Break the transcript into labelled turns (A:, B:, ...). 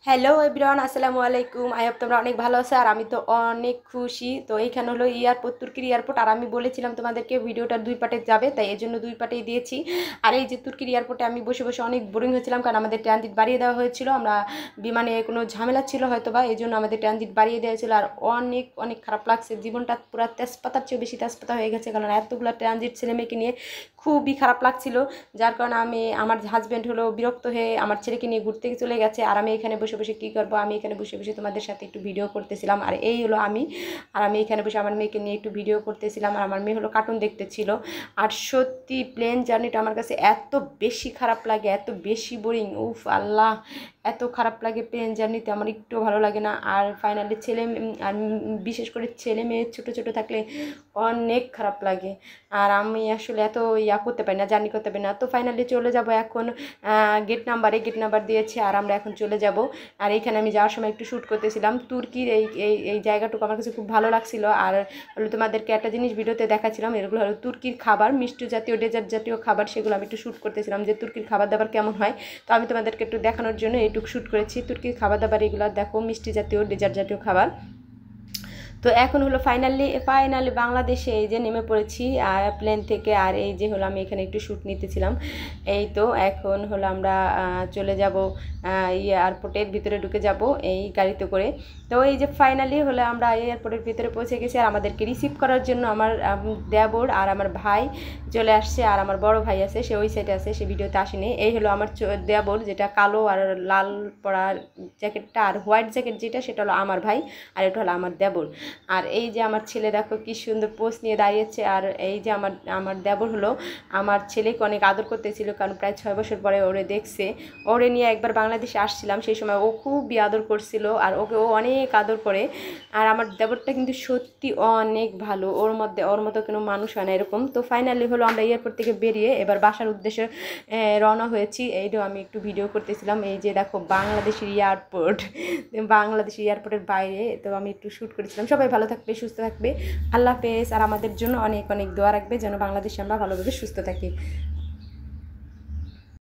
A: Hello everyone, আসসালামু আলাইকুম। I hope তোমরা অনেক ভালো আছো আর আমি তো অনেক খুশি। তো এইখানে হলো এয়ারপোর্ট, তুর্কির এয়ারপোর্ট। আর আমি বলেছিলাম তোমাদেরকে ভিডিওটা দুই পার্টে যাবে, তাই এই জন্য দুই পার্টেই দিয়েছি। আর এই যে তুর্কির এয়ারপোর্টে আমি বসে বসে অনেক বোরিং হয়েছিলাম, কারণ আমাদের ট্রানজিট বাড়িয়ে দেওয়া হয়েছিল। আমরা বিমানে কোনো ঝামেলা ছিল হয়তো বা, এই জন্য আমাদের ট্রানজিট বাড়িয়ে দেওয়া হয়েছিল। আর অনেক অনেক খারাপ লাগছে, জীবনটা পুরো তেজপাতার চেয়েও বেশি তেজপাতা হয়ে গেছে, কারণ এতগুলো ট্রানজিট ছেলেমেয়েকে নিয়ে খুবই খারাপ লাগছিল। যার কারণে আমার হাজব্যান্ড হলো বিরক্ত হয়ে আমার ছেলেকে নিয়ে ঘুরতে চলে গেছে। আর আমি এখানে বসে বসে কী করবো, আমি এখানে বসে বসে তোমাদের সাথে একটু ভিডিও করতেছিলাম। আর এই হলো আমি, আর আমি এখানে বসে আমার মেয়েকে নিয়ে একটু ভিডিও করতেছিলাম। আর আমার মেয়ে হলো কার্টুন দেখতেছিল। আর সত্যি প্লেন জার্নিটা আমার কাছে এত বেশি খারাপ লাগে, এত বেশি বোরিং, উফ আল্লাহ, এত খারাপ লাগে প্লেন জার্নিতে, আমার একটু ভালো লাগে না। আর ফাইনালি আর বিশেষ করে ছেলে মেয়ে ছোটো ছোটো থাকলে অনেক খারাপ লাগে। আর আমি আসলে এত করতে পারি না, জার্নি করতে পারি না। তো ফাইনালি চলে যাব এখন গেট নাম্বার দিয়েছে, আর আমরা এখন চলে যাব। আর এইখানে আমি যাওয়ার সময় একটু শ্যুট করতেছিলাম। তুর্কির এই এই এই জায়গাটুকু আমার কাছে খুব ভালো লাগছিল। আর হলো তোমাদেরকে একটা জিনিস ভিডিওতে দেখাচ্ছিলাম, এগুলো হলো তুর্কির খাবার, মিষ্টি জাতীয় ডেজার্ট জাতীয় খাবার, সেগুলো আমি একটু শ্যুট করতেছিলাম যে তুর্কির খাবার দাবার কেমন হয়। তো আমি তোমাদেরকে একটু দেখানোর জন্য এইটুকু শ্যুট করেছি। তুর্কির খাবার দাবার এগুলো দেখো, মিষ্টি জাতীয় ডেজার্ট জাতীয় খাবার। তো এখন হলো ফাইনালি বাংলাদেশে এই যে নেমে পড়েছি প্লেন থেকে। আর এই যে হলো আমি এখানে একটু শ্যুট নিতেছিলাম। এই তো এখন হলো আমরা চলে যাব এয়ারপোর্টের ভিতরে ঢুকে যাব এই গাড়িতে করে। তো এই যে ফাইনালি হলো আমরা এয়ারপোর্টের ভিতরে পৌঁছে গেছি। আর আমাদেরকে রিসিভ করার জন্য আমার দেবর আর আমার ভাই চলে আসছে। আর আমার বড় ভাই আছে, সে ওই সাইডে আছে, সে ভিডিওতে আসেনি। এই হলো আমার দেবর, যেটা কালো আর লাল পরা জ্যাকেটটা, আর হোয়াইট জ্যাকেট যেটা, সেটা হলো আমার ভাই, আর এটা হলো আমার দেবর। আর এই যে আমার ছেলে দেখো কি সুন্দর পোজ নিয়ে দাঁড়িয়েছে। আর এই যে আমার দেবর হলো আমার ছেলেকে অনেক আদর করতেছিল, কারণ প্রায় 6 বছর পরে ওরে দেখছে। ওরে নিয়ে একবার বাংলাদেশে আসছিলাম, সেই সময় ও খুবই আদর করছিল, আর ওকে ও অনেক আদর করে। আর আমার দেবরটা কিন্তু সত্যি অনেক ভালো, ওর মতো কোনো মানুষ হয় না এরকম। তো ফাইনালি হলো আমরা এয়ারপোর্ট থেকে বেরিয়ে এবার বাসার উদ্দেশ্যে রওনা হয়েছি। এইটাও আমি একটু ভিডিও করতেছিলাম। এই যে দেখো বাংলাদেশের এয়ারপোর্টের বাইরে তো আমি একটু শ্যুট করেছিলাম। সবাই ভালো থাকবে, সুস্থ থাকবে, আল্লাহ হাফেজ। আর আমাদের জন্য অনেক অনেক দোয়া রাখবে যেন বাংলাদেশে আমরা ভালোভাবে সুস্থ থাকি।